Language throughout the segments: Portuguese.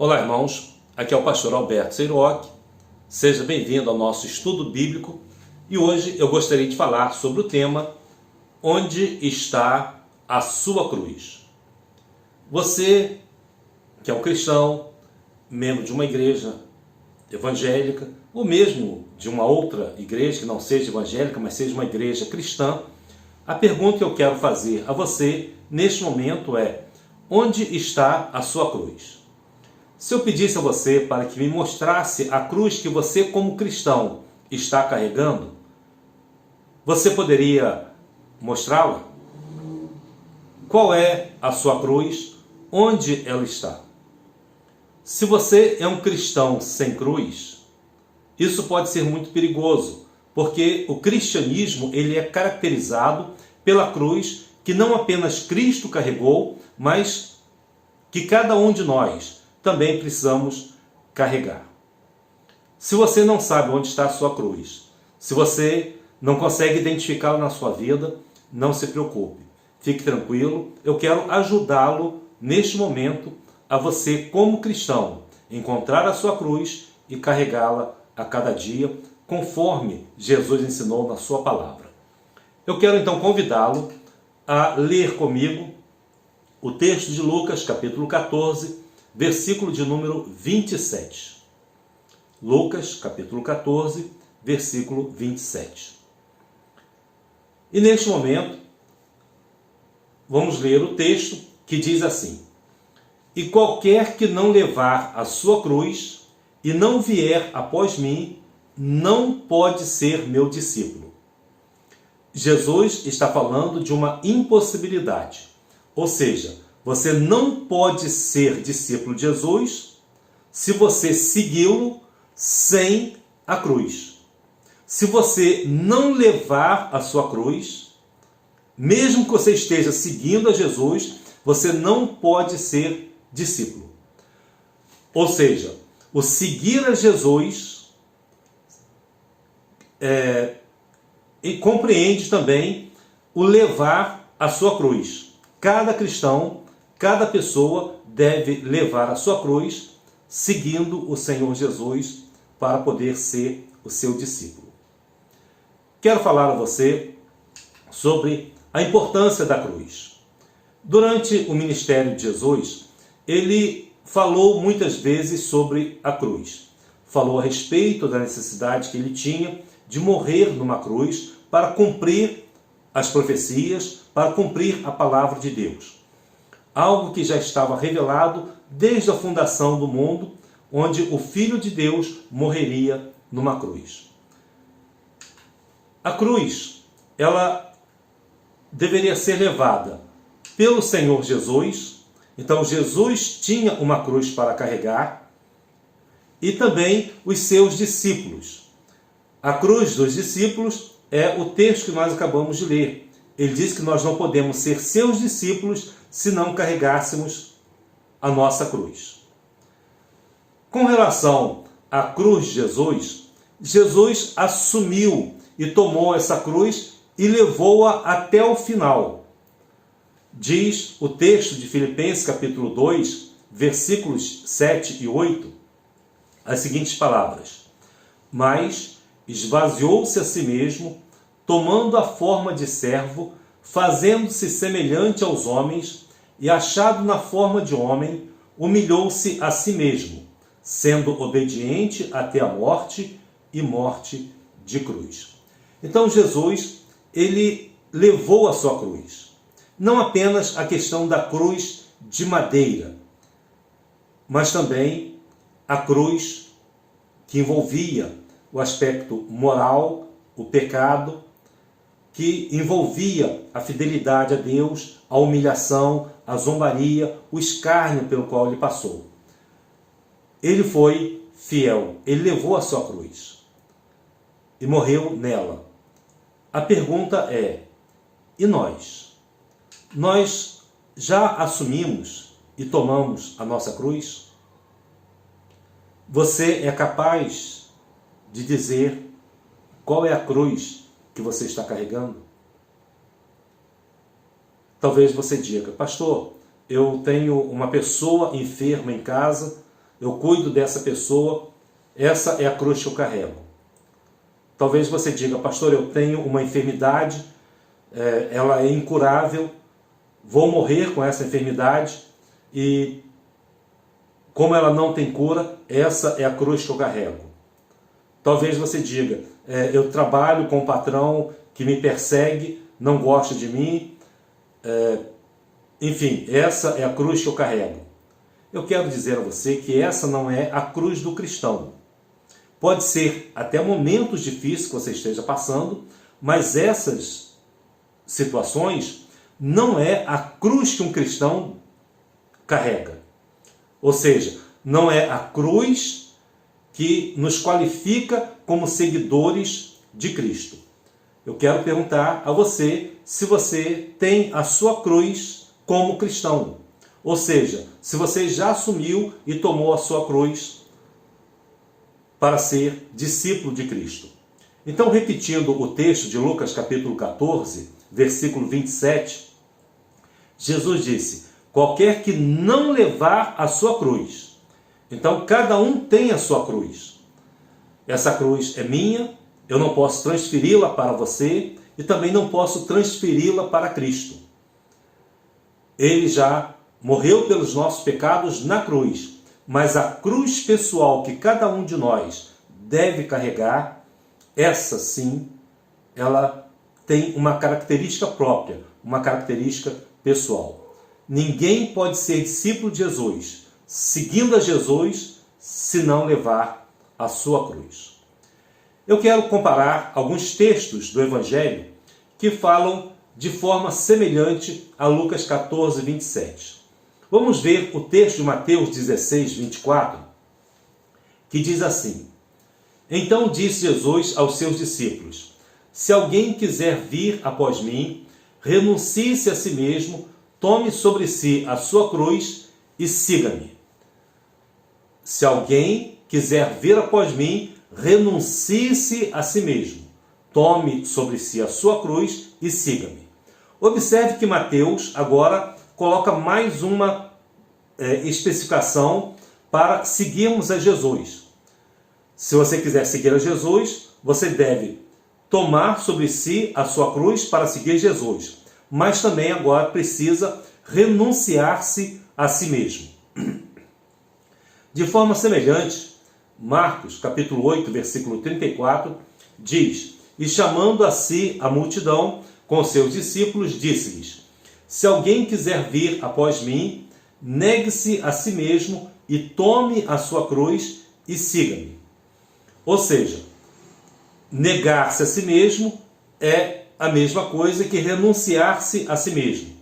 Olá, irmãos. Aqui é o pastor Alberto Seiroc. Seja bem-vindo ao nosso estudo bíblico. E hoje eu gostaria de falar sobre o tema: onde está a sua cruz? Você, que é um cristão, membro de uma igreja evangélica, ou mesmo de uma outra igreja que não seja evangélica, mas seja uma igreja cristã, a pergunta que eu quero fazer a você neste momento é: onde está a sua cruz? Se eu pedisse a você para que me mostrasse a cruz que você, como cristão, está carregando, você poderia mostrá-la? Qual é a sua cruz? Onde ela está? Se você é um cristão sem cruz, isso pode ser muito perigoso, porque o cristianismo ele é caracterizado pela cruz que não apenas Cristo carregou, mas que cada um de nós também precisamos carregar. Se você não sabe onde está a sua cruz, se você não consegue identificá-la na sua vida, não se preocupe. Fique tranquilo, eu quero ajudá-lo neste momento a você, como cristão, encontrar a sua cruz e carregá-la a cada dia, conforme Jesus ensinou na sua palavra. Eu quero então convidá-lo a ler comigo o texto de Lucas, capítulo 14, versículo de número 27. Lucas, capítulo 14, versículo 27. E neste momento, vamos ler o texto que diz assim: E qualquer que não levar a sua cruz e não vier após mim, não pode ser meu discípulo. Jesus está falando de uma impossibilidade, ou seja, você não pode ser discípulo de Jesus se você segui-lo sem a cruz. Se você não levar a sua cruz, mesmo que você esteja seguindo a Jesus, você não pode ser discípulo. Ou seja, o seguir a Jesus e compreende também o levar a sua cruz. Cada cristão, cada pessoa deve levar a sua cruz seguindo o Senhor Jesus para poder ser o seu discípulo. Quero falar a você sobre a importância da cruz. Durante o ministério de Jesus, ele falou muitas vezes sobre a cruz. Falou a respeito da necessidade que ele tinha de morrer numa cruz para cumprir as profecias, para cumprir a palavra de Deus. Algo que já estava revelado desde a fundação do mundo, onde o Filho de Deus morreria numa cruz. A cruz, ela deveria ser levada pelo Senhor Jesus. Então Jesus tinha uma cruz para carregar, e também os seus discípulos. A cruz dos discípulos é o texto que nós acabamos de ler. Ele diz que nós não podemos ser seus discípulos se não carregássemos a nossa cruz. Com relação à cruz de Jesus, Jesus assumiu e tomou essa cruz e levou-a até o final. Diz o texto de Filipenses capítulo 2, versículos 7 e 8, as seguintes palavras: Mas esvaziou-se a si mesmo, tomando a forma de servo, fazendo-se semelhante aos homens, e achado na forma de homem, humilhou-se a si mesmo, sendo obediente até a morte e morte de cruz. Então Jesus, ele levou a sua cruz. Não apenas a questão da cruz de madeira, mas também a cruz que envolvia o aspecto moral, o pecado, que envolvia a fidelidade a Deus, a humilhação, a zombaria, o escárnio pelo qual ele passou. Ele foi fiel, ele levou a sua cruz e morreu nela. A pergunta é: e nós? Nós já assumimos e tomamos a nossa cruz? Você é capaz de dizer qual é a cruz que você está carregando? Talvez você diga: pastor, eu tenho uma pessoa enferma em casa eu cuido dessa pessoa, essa é a cruz que eu carrego. Talvez você diga, pastor, eu tenho uma enfermidade, ela é incurável, vou morrer com essa enfermidade e como ela não tem cura, essa é a cruz que eu carrego. Talvez você diga, eu trabalho com um patrão que me persegue, não gosta de mim, enfim, essa é a cruz que eu carrego. Eu quero dizer a você que essa não é a cruz do cristão. Pode ser até momentos difíceis que você esteja passando, mas essas situações não é a cruz que um cristão carrega. Ou seja, não é a cruz que nos qualifica como seguidores de Cristo. Eu quero perguntar a você se você tem a sua cruz como cristão. Ou seja, se você já assumiu e tomou a sua cruz para ser discípulo de Cristo. Então, repetindo o texto de Lucas capítulo 14, versículo 27, Jesus disse, qualquer que não levar a sua cruz. Então, cada um tem a sua cruz. Essa cruz é minha, eu não posso transferi-la para você e também não posso transferi-la para Cristo. Ele já morreu pelos nossos pecados na cruz, mas a cruz pessoal que cada um de nós deve carregar, essa sim, ela tem uma característica própria, uma característica pessoal. Ninguém pode ser discípulo de Jesus, seguindo a Jesus, se não levar a sua cruz. Eu quero comparar alguns textos do Evangelho que falam de forma semelhante a Lucas 14, 27. Vamos ver o texto de Mateus 16, 24, que diz assim, então disse Jesus aos seus discípulos, se alguém quiser vir após mim, renuncie-se a si mesmo, tome sobre si a sua cruz e siga-me. Se alguém quiser vir após mim, renuncie-se a si mesmo, tome sobre si a sua cruz e siga-me. Observe que Mateus agora coloca mais uma especificação para seguirmos a Jesus. Se você quiser seguir a Jesus, você deve tomar sobre si a sua cruz para seguir Jesus. Mas também agora precisa renunciar-se a si mesmo. De forma semelhante, Marcos, capítulo 8, versículo 34, diz, e chamando a si a multidão com seus discípulos, disse-lhes, se alguém quiser vir após mim, negue-se a si mesmo e tome a sua cruz e siga-me. Ou seja, negar-se a si mesmo é a mesma coisa que renunciar-se a si mesmo.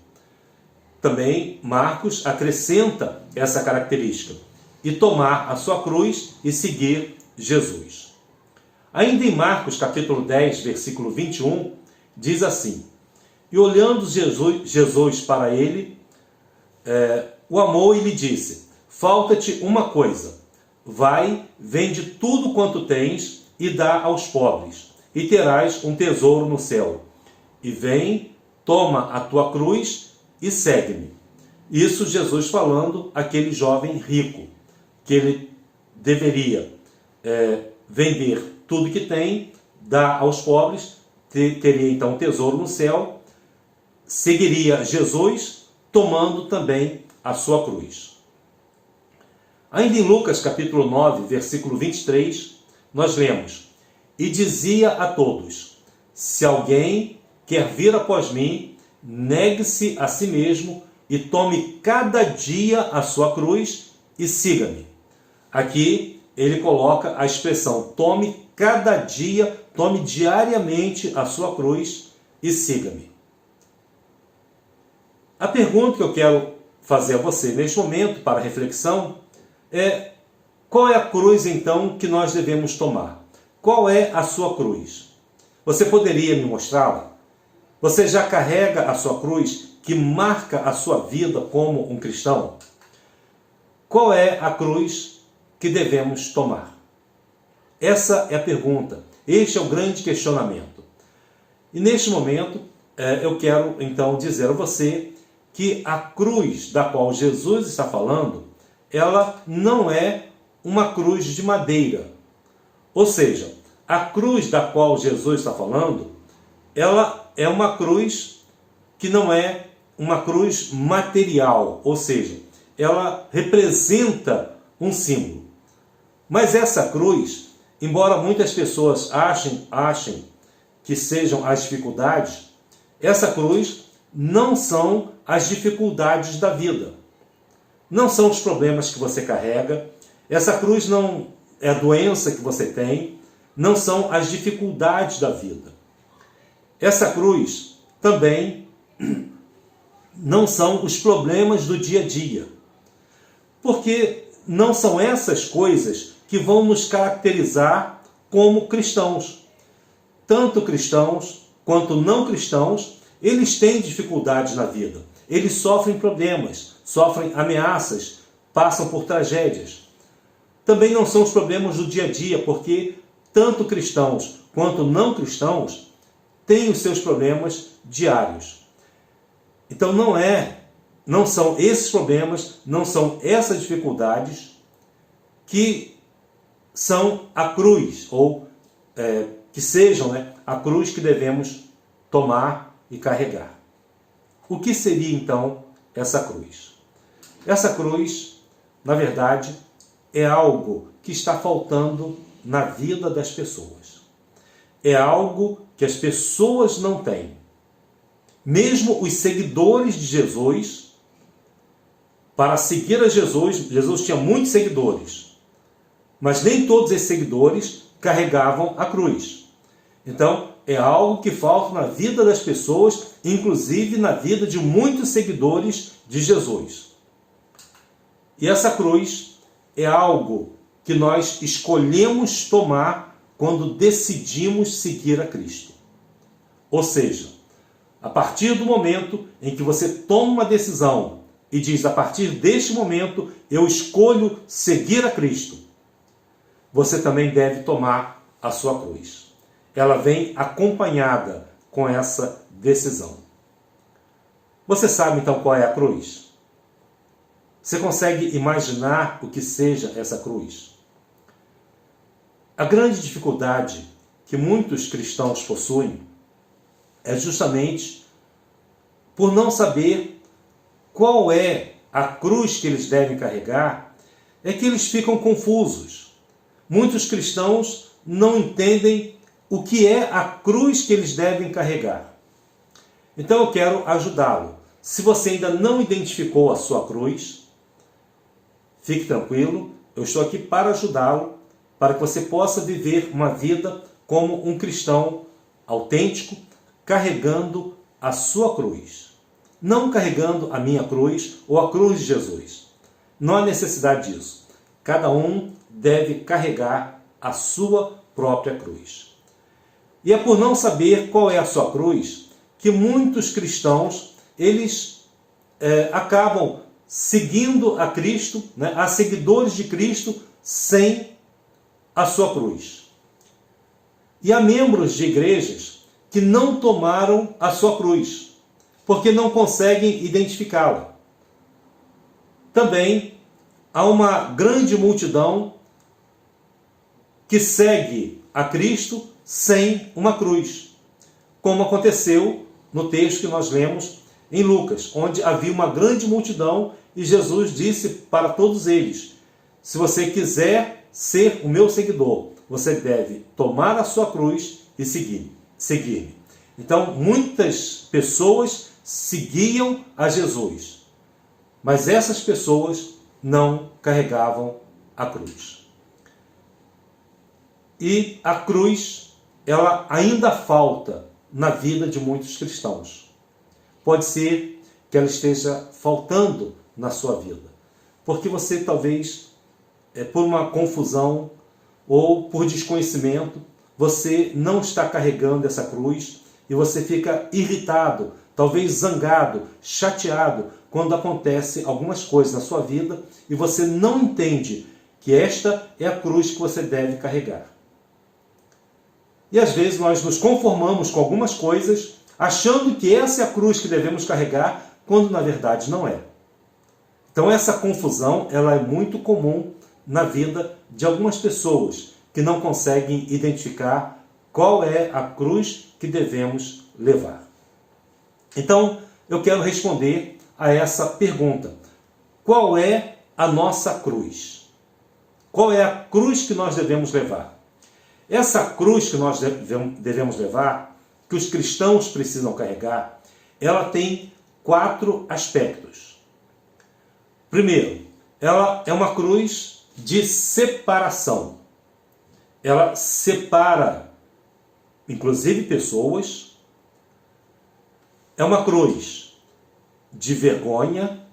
Também Marcos acrescenta essa característica, e tomar a sua cruz e seguir Jesus. Ainda em Marcos capítulo 10, versículo 21, diz assim, e olhando Jesus para ele, o amou e lhe disse, falta-te uma coisa, vai, vende tudo quanto tens e dá aos pobres, e terás um tesouro no céu. E vem, toma a tua cruz e segue-me. Isso Jesus falando àquele jovem rico, que ele deveria vender tudo que tem, dar aos pobres, teria então um tesouro no céu, seguiria Jesus, tomando também a sua cruz. Ainda em Lucas capítulo 9, versículo 23, nós lemos, e dizia a todos, se alguém quer vir após mim, negue-se a si mesmo e tome cada dia a sua cruz e siga-me. Aqui ele coloca a expressão, tome cada dia, tome diariamente a sua cruz e siga-me. A pergunta que eu quero fazer a você neste momento para reflexão é, qual é a cruz então que nós devemos tomar? Qual é a sua cruz? Você poderia me mostrá-la? Você já carrega a sua cruz que marca a sua vida como um cristão? Qual é a cruz que devemos tomar? Essa é a pergunta. Este é o grande questionamento. E neste momento, eu quero então dizer a você que a cruz da qual Jesus está falando ela não é uma cruz de madeira. Ou seja, a cruz da qual Jesus está falando, ela é uma cruz que não é uma cruz material, ou seja, ela representa um símbolo. Mas essa cruz, embora muitas pessoas achem que sejam as dificuldades, essa cruz não são as dificuldades da vida. Não são os problemas que você carrega. Essa cruz não é a doença que você tem. Não são as dificuldades da vida. Essa cruz também não são os problemas do dia a dia. Porque não são essas coisas que vão nos caracterizar como cristãos. Tanto cristãos quanto não cristãos, eles têm dificuldades na vida. Eles sofrem problemas, sofrem ameaças, passam por tragédias. Também não são os problemas do dia a dia, porque tanto cristãos quanto não cristãos têm os seus problemas diários. Então não são esses problemas, não são essas dificuldades que são a cruz, ou que sejam a cruz que devemos tomar e carregar. O que seria então essa cruz? Essa cruz, na verdade, é algo que está faltando na vida das pessoas. É algo que as pessoas não têm. Mesmo os seguidores de Jesus, para seguir a Jesus, Jesus tinha muitos seguidores, mas nem todos esses seguidores carregavam a cruz. Então, é algo que falta na vida das pessoas, inclusive na vida de muitos seguidores de Jesus. E essa cruz é algo que nós escolhemos tomar quando decidimos seguir a Cristo. Ou seja, a partir do momento em que você toma uma decisão e diz, a partir deste momento eu escolho seguir a Cristo, você também deve tomar a sua cruz. Ela vem acompanhada com essa decisão. Você sabe então qual é a cruz? Você consegue imaginar o que seja essa cruz? A grande dificuldade que muitos cristãos possuem é justamente por não saber qual é a cruz que eles devem carregar, é que eles ficam confusos. Muitos cristãos não entendem o que é a cruz que eles devem carregar. Então eu quero ajudá-lo. Se você ainda não identificou a sua cruz, fique tranquilo, eu estou aqui para ajudá-lo, para que você possa viver uma vida como um cristão autêntico, carregando a sua cruz. Não carregando a minha cruz ou a cruz de Jesus. Não há necessidade disso. Cada um deve carregar a sua própria cruz. E é por não saber qual é a sua cruz que muitos cristãos, eles acabam seguindo a Cristo, a seguidores de Cristo, sem a sua cruz. E há membros de igrejas que não tomaram a sua cruz, porque não conseguem identificá-la. Também há uma grande multidão que segue a Cristo sem uma cruz, como aconteceu no texto que nós lemos em Lucas, onde havia uma grande multidão e Jesus disse para todos eles, se você quiser ser o meu seguidor, você deve tomar a sua cruz e seguir-me. Então, muitas pessoas seguiam a Jesus, mas essas pessoas não carregavam a cruz. E a cruz, ela ainda falta na vida de muitos cristãos. Pode ser que ela esteja faltando na sua vida, porque você talvez, por uma confusão ou por desconhecimento, você não está carregando essa cruz e você fica irritado, talvez zangado, chateado, quando acontece algumas coisas na sua vida e você não entende que esta é a cruz que você deve carregar. E às vezes nós nos conformamos com algumas coisas, achando que essa é a cruz que devemos carregar, quando na verdade não é. Então essa confusão ela é muito comum na vida de algumas pessoas que não conseguem identificar qual é a cruz que devemos levar. Então eu quero responder a essa pergunta: qual é a nossa cruz? Qual é a cruz que nós devemos levar? Essa cruz que nós devemos levar, que os cristãos precisam carregar, ela tem 4 aspectos. Primeiro, ela é uma cruz de separação. Ela separa, inclusive, pessoas. É uma cruz de vergonha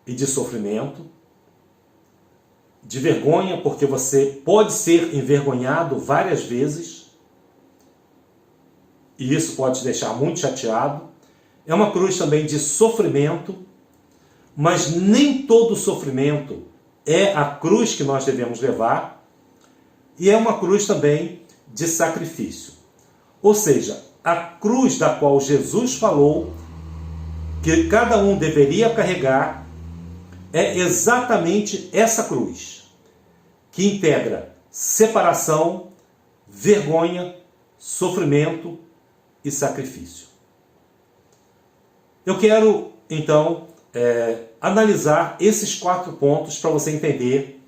e de sofrimento. De vergonha, porque você pode ser envergonhado várias vezes, e isso pode te deixar muito chateado. É uma cruz também de sofrimento, mas nem todo sofrimento é a cruz que nós devemos levar, e é uma cruz também de sacrifício. Ou seja, a cruz da qual Jesus falou que cada um deveria carregar é exatamente essa cruz, que integra separação, vergonha, sofrimento e sacrifício. Eu quero, então, analisar esses 4 pontos para você entender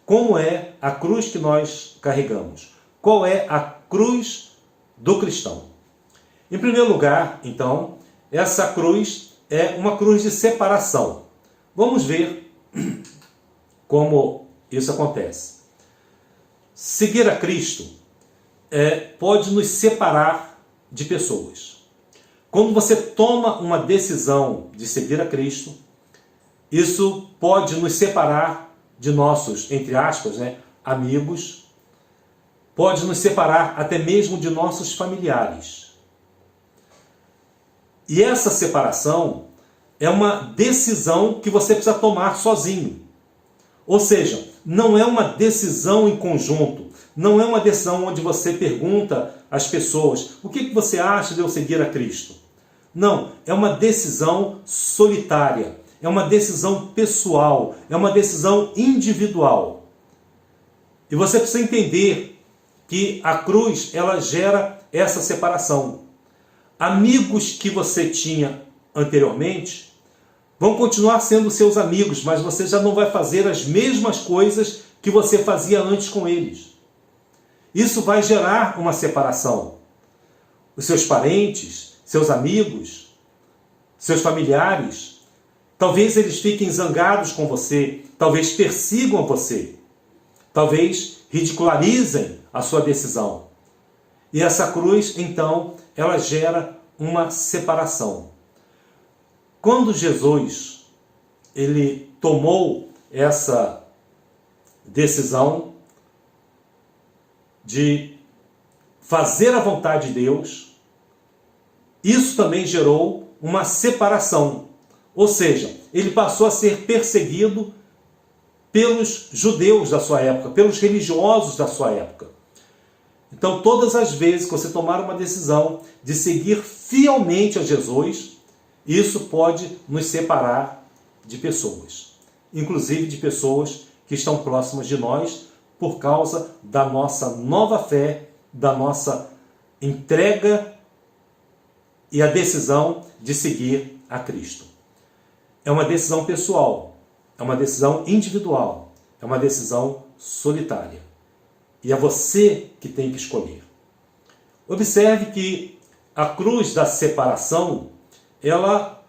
como é a cruz que nós carregamos. Qual é a cruz do cristão? Em primeiro lugar, então, essa cruz é uma cruz de separação. Vamos ver como isso acontece. Seguir a Cristo pode nos separar de pessoas. Quando você toma uma decisão de seguir a Cristo, isso pode nos separar de nossos, entre aspas, amigos, pode nos separar até mesmo de nossos familiares. E essa separação é uma decisão que você precisa tomar sozinho. Ou seja, não é uma decisão em conjunto, não é uma decisão onde você pergunta às pessoas: o que você acha de eu seguir a Cristo? Não, é uma decisão solitária, é uma decisão pessoal, é uma decisão individual. E você precisa entender que a cruz, ela gera essa separação. Amigos que você tinha anteriormente vão continuar sendo seus amigos, mas você já não vai fazer as mesmas coisas que você fazia antes com eles. Isso vai gerar uma separação. Os seus parentes, seus amigos, seus familiares, talvez eles fiquem zangados com você, talvez persigam você, talvez ridicularizem a sua decisão. E essa cruz, então, ela gera uma separação. Quando Jesus ele tomou essa decisão de fazer a vontade de Deus, isso também gerou uma separação. Ou seja, ele passou a ser perseguido pelos judeus da sua época, pelos religiosos da sua época. Então, todas as vezes que você tomar uma decisão de seguir fielmente a Jesus, isso pode nos separar de pessoas, inclusive de pessoas que estão próximas de nós, por causa da nossa nova fé, da nossa entrega e a decisão de seguir a Cristo. É uma decisão pessoal, é uma decisão individual, é uma decisão solitária. E é você que tem que escolher. Observe que a cruz da separação, ela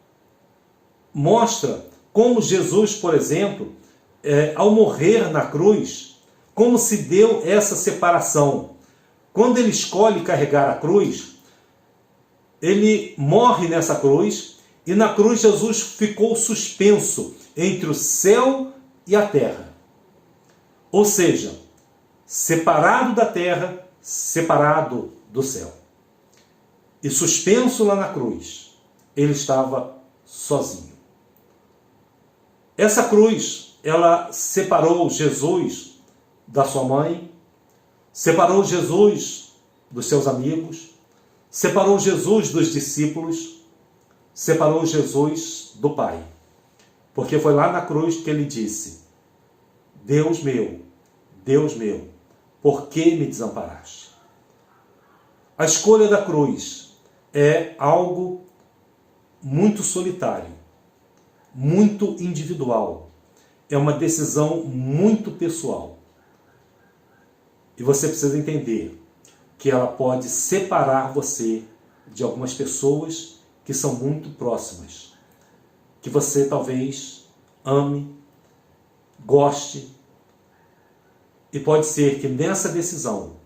mostra como Jesus, por exemplo, ao morrer na cruz, como se deu essa separação. Quando ele escolhe carregar a cruz, ele morre nessa cruz, e na cruz Jesus ficou suspenso entre o céu e a terra. Ou seja, separado da terra, separado do céu. E suspenso lá na cruz, ele estava sozinho. Essa cruz, ela separou Jesus da sua mãe, separou Jesus dos seus amigos, separou Jesus dos discípulos, separou Jesus do Pai. Porque foi lá na cruz que ele disse: Deus meu, por que me desamparaste? A escolha da cruz é algo muito solitário, muito individual. É uma decisão muito pessoal. E você precisa entender que ela pode separar você de algumas pessoas que são muito próximas, que você talvez ame, goste, e pode ser que nessa decisão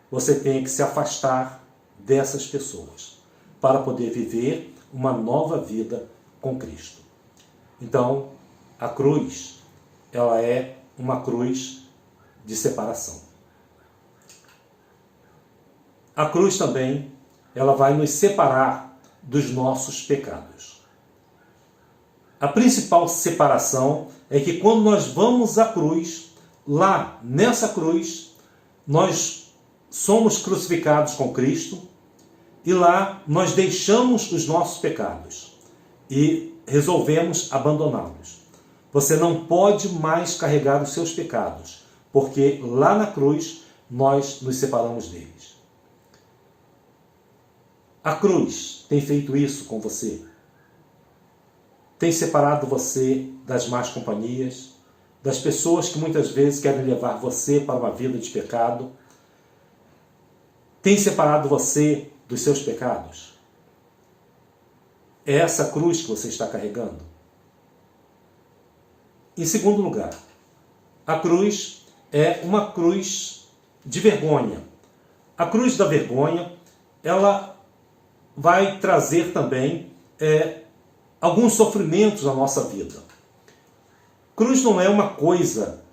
você tenha que se afastar dessas pessoas para poder viver uma nova vida com Cristo. Então, a cruz, ela é uma cruz de separação. A cruz também, ela vai nos separar dos nossos pecados. A principal separação é que quando nós vamos à cruz, lá nessa cruz, nós somos crucificados com Cristo e lá nós deixamos os nossos pecados e resolvemos abandoná-los. Você não pode mais carregar os seus pecados, porque lá na cruz nós nos separamos deles. A cruz tem feito isso com você? Tem separado você das más companhias, das pessoas que muitas vezes querem levar você para uma vida de pecado? Tem separado você dos seus pecados? É essa cruz que você está carregando? Em segundo lugar, a cruz é uma cruz de vergonha. A cruz da vergonha, ela vai trazer também alguns sofrimentos na nossa vida. Cruz não é uma coisa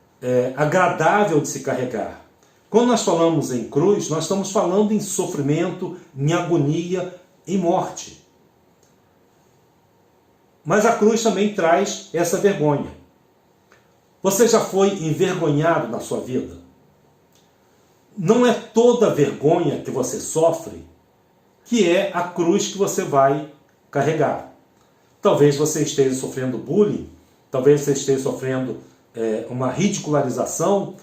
agradável de se carregar. Quando nós falamos em cruz, nós estamos falando em sofrimento, em agonia, em morte. Mas a cruz também traz essa vergonha. Você já foi envergonhado na sua vida? Não é toda vergonha que você sofre que é a cruz que você vai carregar. Talvez você esteja sofrendo bullying, talvez você esteja sofrendo uma ridicularização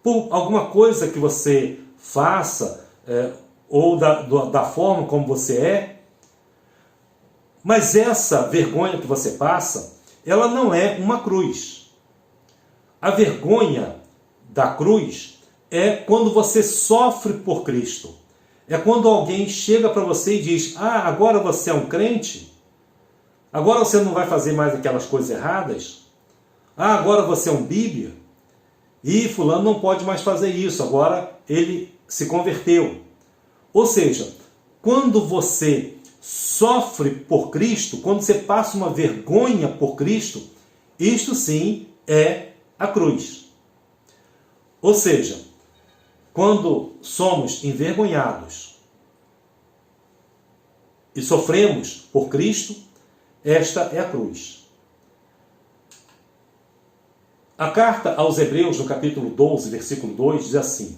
por alguma coisa que você faça ou da forma como você é. Mas essa vergonha que você passa, ela não é uma cruz. A vergonha da cruz é quando você sofre por Cristo. É quando alguém chega para você e diz: ah, agora você é um crente? Agora você não vai fazer mais aquelas coisas erradas? Ah, agora você é um bíblia? E fulano não pode mais fazer isso, agora ele se converteu. Ou seja, quando você sofre por Cristo, quando você passa uma vergonha por Cristo, isto sim é a cruz. Ou seja, quando somos envergonhados e sofremos por Cristo, esta é a cruz. A carta aos Hebreus, no capítulo 12, versículo 2, diz assim: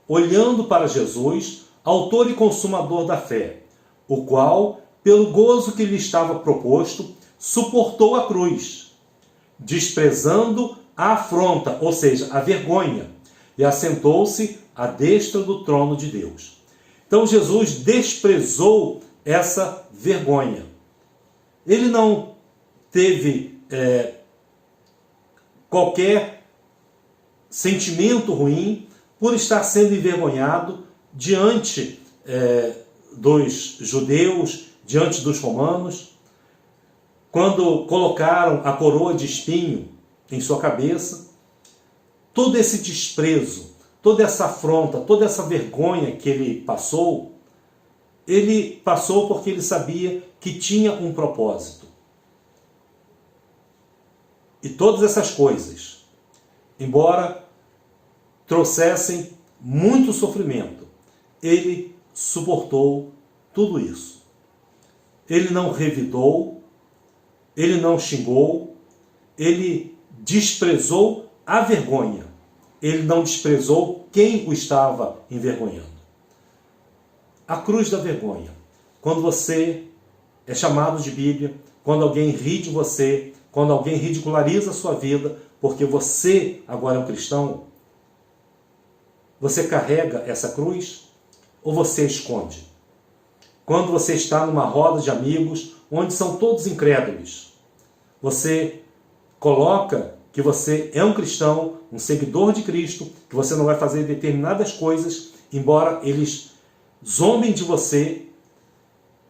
olhando para Jesus, autor e consumador da fé, o qual, pelo gozo que lhe estava proposto, suportou a cruz, desprezando a afronta, ou seja, a vergonha, e assentou-se à destra do trono de Deus. Então Jesus desprezou essa vergonha. Ele não teve qualquer sentimento ruim por estar sendo envergonhado diante dos judeus, diante dos romanos, quando colocaram a coroa de espinho em sua cabeça. Todo esse desprezo, toda essa afronta, toda essa vergonha que ele passou porque ele sabia que tinha um propósito. E todas essas coisas, embora trouxessem muito sofrimento, ele suportou tudo isso. Ele não revidou, ele não xingou, ele desprezou a vergonha. Ele não desprezou quem o estava envergonhando. A cruz da vergonha. Quando você é chamado de Bíblia, quando alguém ri de você, quando alguém ridiculariza a sua vida porque você agora é um cristão, você carrega essa cruz ou você a esconde? Quando você está numa roda de amigos onde são todos incrédulos, você coloca que você é um cristão, um seguidor de Cristo, que você não vai fazer determinadas coisas, embora eles zombem de você,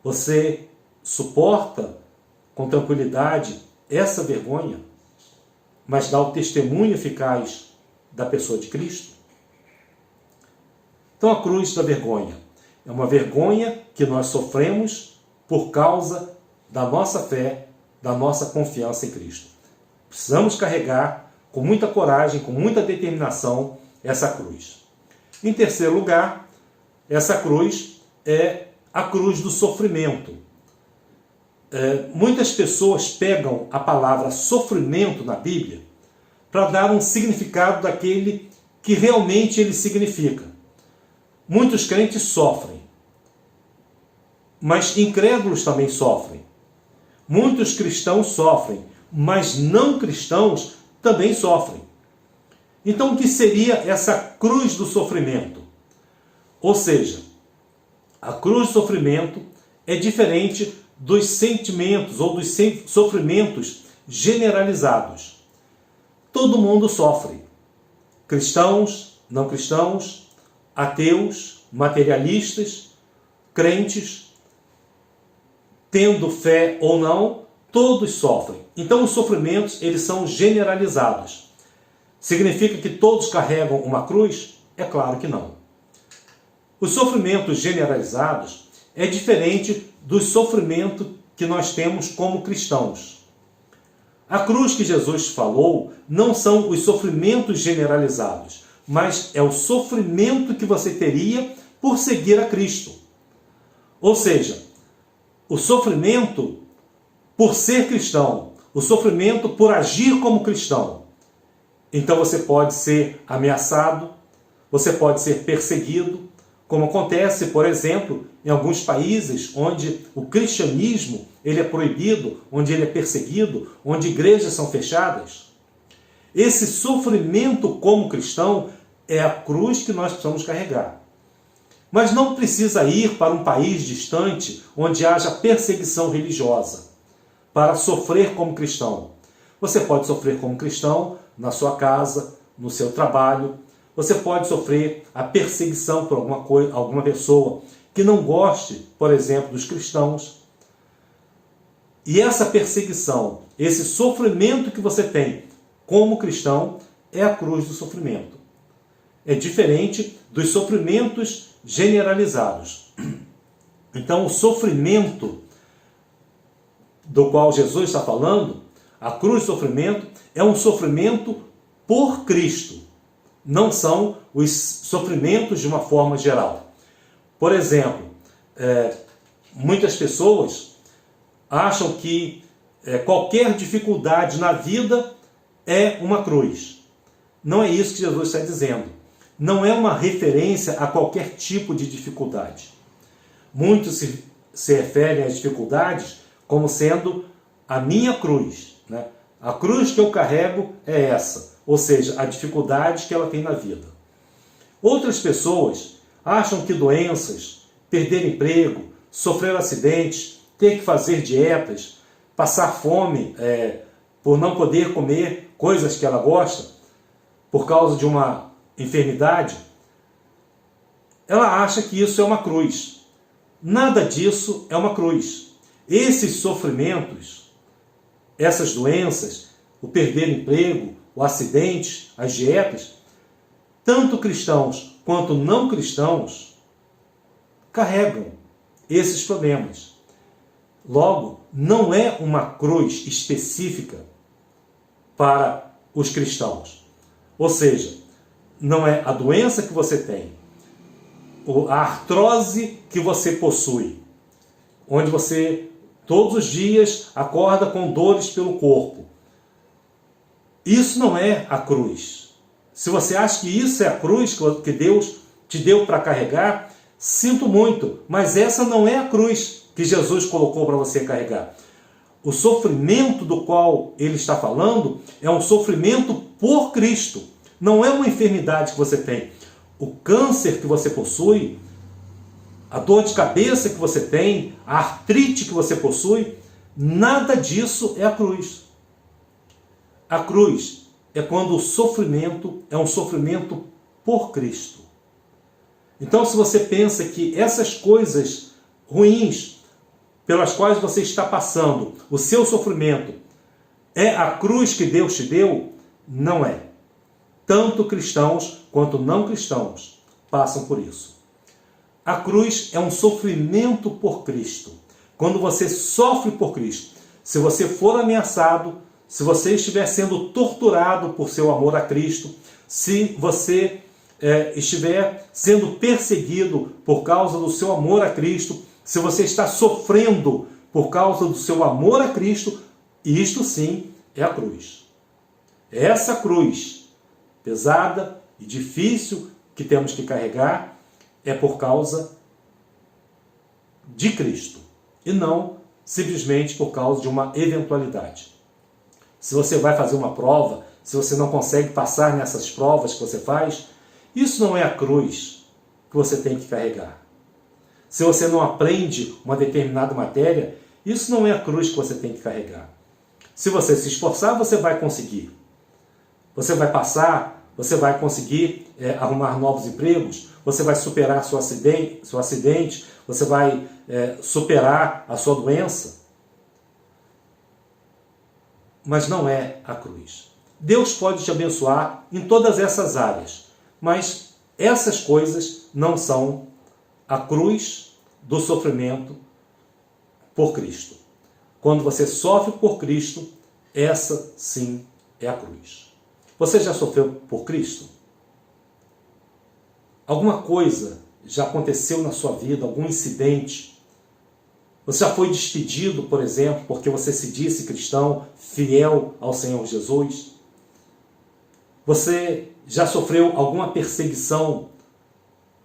você suporta com tranquilidade essa vergonha, mas dá o testemunho eficaz da pessoa de Cristo? Então a cruz da vergonha é uma vergonha que nós sofremos por causa da nossa fé, da nossa confiança em Cristo. Precisamos carregar com muita coragem, com muita determinação, essa cruz. Em terceiro lugar, essa cruz é a cruz do sofrimento. Muitas pessoas pegam a palavra sofrimento na Bíblia para dar um significado daquele que realmente ele significa. Muitos crentes sofrem, mas incrédulos também sofrem. Muitos cristãos sofrem, mas não cristãos também sofrem. Então, o que seria essa cruz do sofrimento? Ou seja, a cruz do sofrimento é diferente dos sentimentos ou dos sofrimentos generalizados. Todo mundo sofre. Cristãos, não cristãos, ateus, materialistas, crentes, tendo fé ou não, todos sofrem. Então os sofrimentos, eles são generalizados. Significa que todos carregam uma cruz? É claro que não. Os sofrimentos generalizados é diferente do sofrimento que nós temos como cristãos. A cruz que Jesus falou não são os sofrimentos generalizados, mas é o sofrimento que você teria por seguir a Cristo. Ou seja, o sofrimento por ser cristão, o sofrimento por agir como cristão. Então você pode ser ameaçado, você pode ser perseguido, como acontece, por exemplo, em alguns países onde o cristianismo ele é proibido, onde ele é perseguido, onde igrejas são fechadas. Esse sofrimento como cristão é a cruz que nós precisamos carregar. Mas não precisa ir para um país distante onde haja perseguição religiosa para sofrer como cristão. Você pode sofrer como cristão na sua casa, no seu trabalho. Você pode sofrer a perseguição por alguma pessoa que não goste, por exemplo, dos cristãos. E essa perseguição, esse sofrimento que você tem como cristão, é a cruz do sofrimento. É diferente dos sofrimentos generalizados. Então, o sofrimento do qual Jesus está falando, a cruz do sofrimento, é um sofrimento por Cristo. Não são os sofrimentos de uma forma geral. Por exemplo, muitas pessoas acham que qualquer dificuldade na vida é uma cruz. Não é isso que Jesus está dizendo. Não é uma referência a qualquer tipo de dificuldade. Muitos se referem às dificuldades como sendo a minha cruz, né? A cruz que eu carrego é essa, ou seja, a dificuldade que ela tem na vida. Outras pessoas acham que doenças, perder emprego, sofrer acidentes, ter que fazer dietas, passar fome por não poder comer coisas que ela gosta, por causa de uma enfermidade, ela acha que isso é uma cruz. Nada disso é uma cruz. Esses sofrimentos, essas doenças, o perder emprego, o acidente, as dietas, tanto cristãos quanto não cristãos carregam esses problemas. Logo, não é uma cruz específica para os cristãos. Ou seja, não é a doença que você tem, a artrose que você possui, onde você todos os dias acorda com dores pelo corpo. Isso não é a cruz. Se você acha que isso é a cruz que Deus te deu para carregar, sinto muito, mas essa não é a cruz que Jesus colocou para você carregar. O sofrimento do qual ele está falando é um sofrimento por Cristo. Não é uma enfermidade que você tem. O câncer que você possui, a dor de cabeça que você tem, a artrite que você possui, nada disso é a cruz. A cruz é quando o sofrimento é um sofrimento por Cristo. Então, se você pensa que essas coisas ruins pelas quais você está passando, o seu sofrimento, é a cruz que Deus te deu, não é. Tanto cristãos quanto não cristãos passam por isso. A cruz é um sofrimento por Cristo. Quando você sofre por Cristo, se você for ameaçado, se você estiver sendo torturado por seu amor a Cristo, se você estiver sendo perseguido por causa do seu amor a Cristo, se você está sofrendo por causa do seu amor a Cristo, isto sim é a cruz. Essa cruz pesada e difícil que temos que carregar é por causa de Cristo e não simplesmente por causa de uma eventualidade. Se você vai fazer uma prova, se você não consegue passar nessas provas que você faz, isso não é a cruz que você tem que carregar. Se você não aprende uma determinada matéria, isso não é a cruz que você tem que carregar. Se você se esforçar, você vai conseguir. Você vai passar, você vai conseguir arrumar novos empregos, você vai superar seu acidente, você vai superar a sua doença. Mas não é a cruz. Deus pode te abençoar em todas essas áreas, mas essas coisas não são a cruz do sofrimento por Cristo. Quando você sofre por Cristo, essa sim é a cruz. Você já sofreu por Cristo? Alguma coisa já aconteceu na sua vida, algum incidente? Você já foi despedido, por exemplo, porque você se disse cristão, fiel ao Senhor Jesus? Você já sofreu alguma perseguição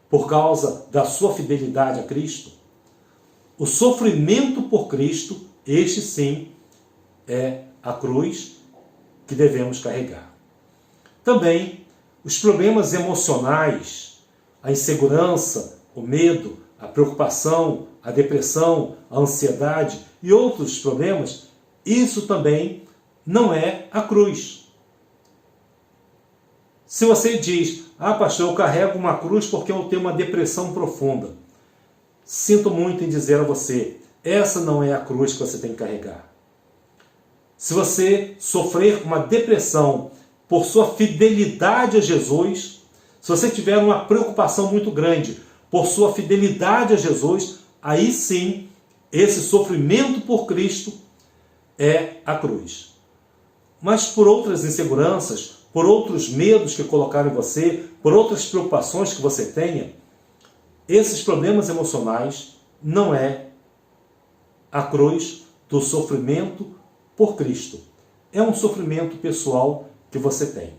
por causa da sua fidelidade a Cristo? O sofrimento por Cristo, este sim, é a cruz que devemos carregar. Também os problemas emocionais, a insegurança, o medo, a preocupação, a depressão, a ansiedade e outros problemas, isso também não é a cruz. Se você diz, pastor, eu carrego uma cruz porque eu tenho uma depressão profunda, sinto muito em dizer a você, essa não é a cruz que você tem que carregar. Se você sofrer uma depressão por sua fidelidade a Jesus, se você tiver uma preocupação muito grande por sua fidelidade a Jesus, aí sim, esse sofrimento por Cristo é a cruz. Mas por outras inseguranças, por outros medos que colocaram em você, por outras preocupações que você tenha, esses problemas emocionais não é a cruz do sofrimento por Cristo. É um sofrimento pessoal que você tem.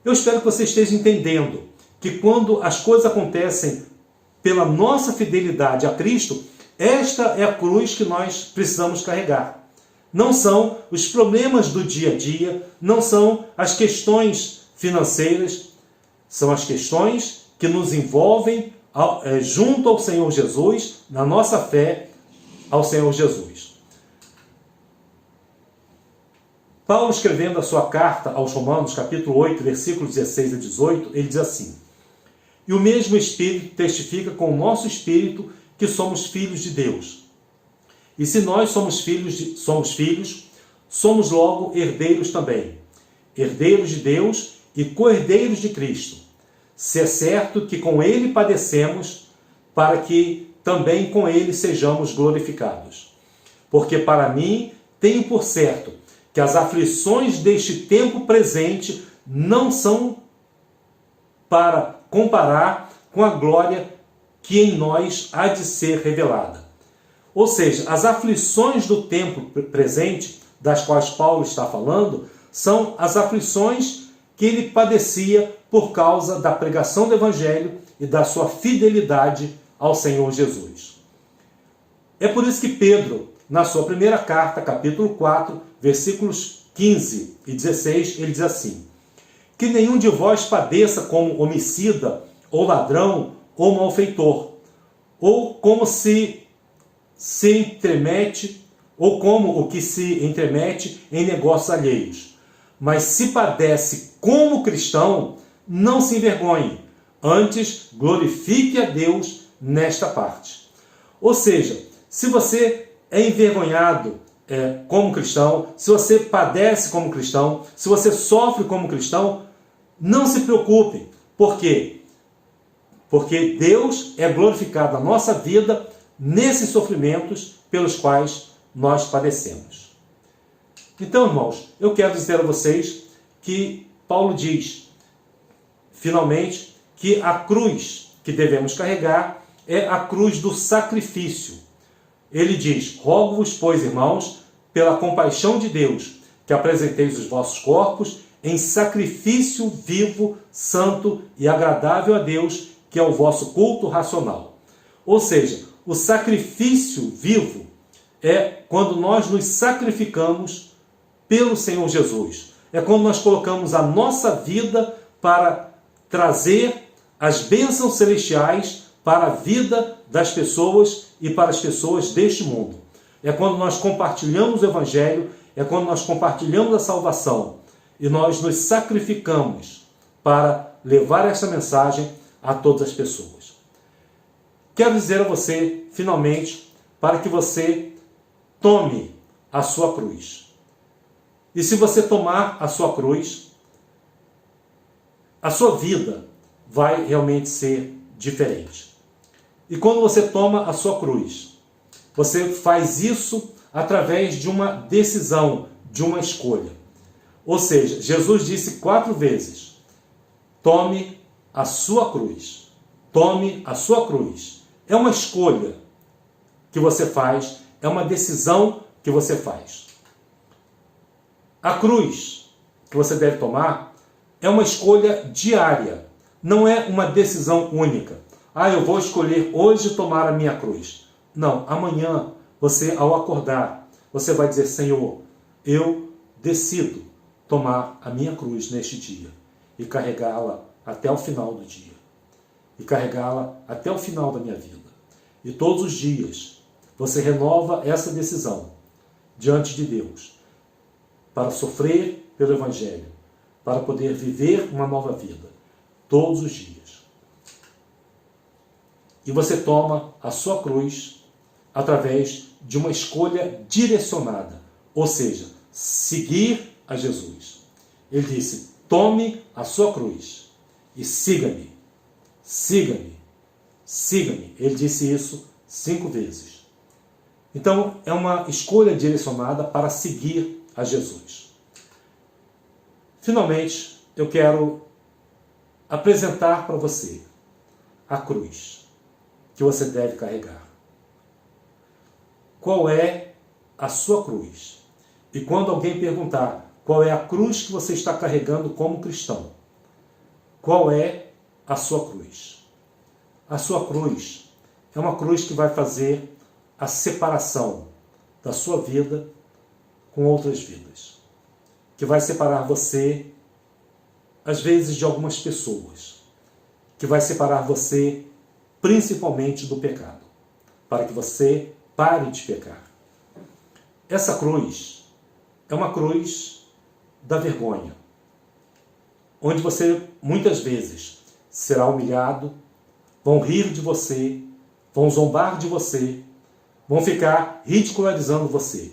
Eu espero que você esteja entendendo que quando as coisas acontecem pela nossa fidelidade a Cristo, esta é a cruz que nós precisamos carregar. Não são os problemas do dia a dia, não são as questões financeiras, são as questões que nos envolvem junto ao Senhor Jesus, na nossa fé ao Senhor Jesus. Paulo, escrevendo a sua carta aos Romanos, capítulo 8, versículos 16 a 18, ele diz assim: E o mesmo Espírito testifica com o nosso Espírito que somos filhos de Deus. E se nós somos filhos, somos logo herdeiros também, herdeiros de Deus e co-herdeiros de Cristo, se é certo que com Ele padecemos, para que também com Ele sejamos glorificados. Porque para mim tenho por certo que as aflições deste tempo presente não são para comparar com a glória que em nós há de ser revelada. Ou seja, as aflições do tempo presente, das quais Paulo está falando, são as aflições que ele padecia por causa da pregação do Evangelho e da sua fidelidade ao Senhor Jesus. É por isso que Pedro, na sua primeira carta, capítulo 4, versículos 15 e 16, ele diz assim: que nenhum de vós padeça como homicida, ou ladrão, ou malfeitor, ou como se entremete, ou como o que se entremete em negócios alheios. Mas se padece como cristão, não se envergonhe, antes glorifique a Deus nesta parte. Ou seja, se você é envergonhado como cristão, se você padece como cristão, se você sofre como cristão, não se preocupe. Por quê? Porque Deus é glorificado na nossa vida nesses sofrimentos pelos quais nós padecemos. Então, irmãos, eu quero dizer a vocês que Paulo diz, finalmente, que a cruz que devemos carregar é a cruz do sacrifício. Ele diz: rogo-vos, pois, irmãos, pela compaixão de Deus, que apresenteis os vossos corpos em sacrifício vivo, santo e agradável a Deus, que é o vosso culto racional. Ou seja, o sacrifício vivo é quando nós nos sacrificamos pelo Senhor Jesus. É quando nós colocamos a nossa vida para trazer as bênçãos celestiais para a vida das pessoas e para as pessoas deste mundo. É quando nós compartilhamos o Evangelho, é quando nós compartilhamos a salvação e nós nos sacrificamos para levar essa mensagem a todas as pessoas. Quero dizer a você, finalmente, para que você tome a sua cruz. E se você tomar a sua cruz, a sua vida vai realmente ser diferente. E quando você toma a sua cruz, você faz isso através de uma decisão, de uma escolha. Ou seja, Jesus disse 4 vezes: tome a sua cruz. Tome a sua cruz. É uma escolha que você faz, é uma decisão que você faz. A cruz que você deve tomar é uma escolha diária, não é uma decisão única. Eu vou escolher hoje tomar a minha cruz. Não, amanhã, você ao acordar, você vai dizer: Senhor, eu decido tomar a minha cruz neste dia e carregá-la até o final do dia. E carregá-la até o final da minha vida. E todos os dias você renova essa decisão diante de Deus para sofrer pelo Evangelho, para poder viver uma nova vida, todos os dias. E você toma a sua cruz através de uma escolha direcionada, ou seja, seguir a Jesus. Ele disse: tome a sua cruz e siga-me, siga-me, siga-me. Ele disse isso 5 vezes. Então, é uma escolha direcionada para seguir a Jesus. Finalmente, eu quero apresentar para você a cruz que você deve carregar. Qual é a sua cruz? E quando alguém perguntar qual é a cruz que você está carregando como cristão, qual é a sua cruz? A sua cruz é uma cruz que vai fazer a separação da sua vida com outras vidas, que vai separar você, às vezes, de algumas pessoas, que vai separar você principalmente do pecado, para que você pare de pecar. Essa cruz é uma cruz da vergonha, onde você muitas vezes será humilhado, vão rir de você, vão zombar de você, vão ficar ridicularizando você,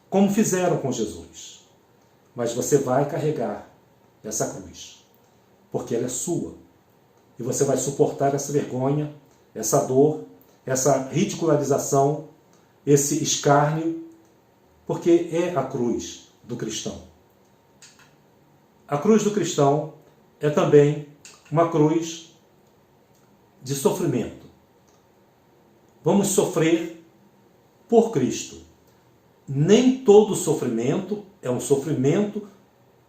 como fizeram com Jesus. Mas você vai carregar essa cruz, porque ela é sua. E você vai suportar essa vergonha, essa dor, essa ridicularização, esse escárnio, porque é a cruz do cristão. A cruz do cristão é também uma cruz de sofrimento. Vamos sofrer por Cristo. Nem todo sofrimento é um sofrimento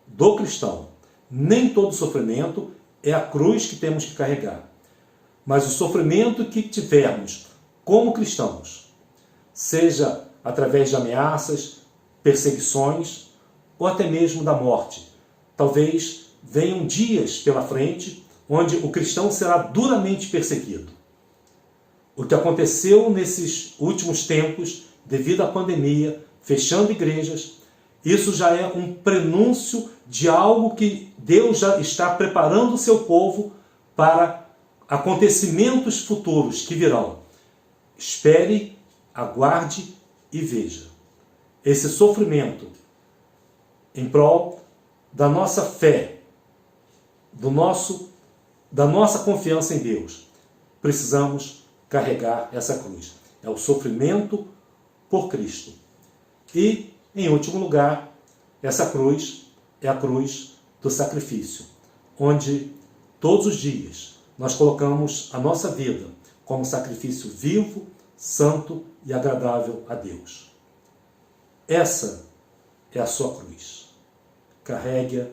do cristão. Nem todo sofrimento é a cruz que temos que carregar. Mas o sofrimento que tivermos como cristãos, seja através de ameaças, perseguições ou até mesmo da morte. Talvez venham dias pela frente onde o cristão será duramente perseguido. O que aconteceu nesses últimos tempos, devido à pandemia, fechando igrejas, isso já é um prenúncio de algo que Deus já está preparando o seu povo para acontecimentos futuros que virão. Espere, aguarde e veja. Esse sofrimento em prol da nossa fé, da nossa confiança em Deus, precisamos carregar essa cruz. É o sofrimento por Cristo. E, em último lugar, essa cruz é a cruz do sacrifício, onde todos os dias nós colocamos a nossa vida como sacrifício vivo, santo e agradável a Deus. Essa é a sua cruz. Carregue-a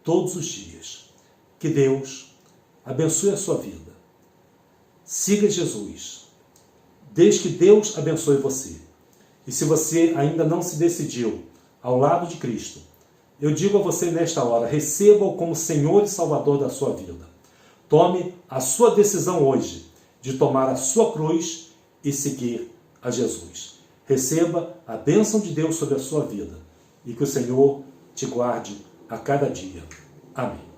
todos os dias. Que Deus abençoe a sua vida. Siga Jesus. Desde que Deus abençoe você. E se você ainda não se decidiu ao lado de Cristo, eu digo a você nesta hora, receba-o como Senhor e Salvador da sua vida. Tome a sua decisão hoje de tomar a sua cruz e seguir a Jesus. Receba a bênção de Deus sobre a sua vida e que o Senhor te guarde a cada dia. Amém.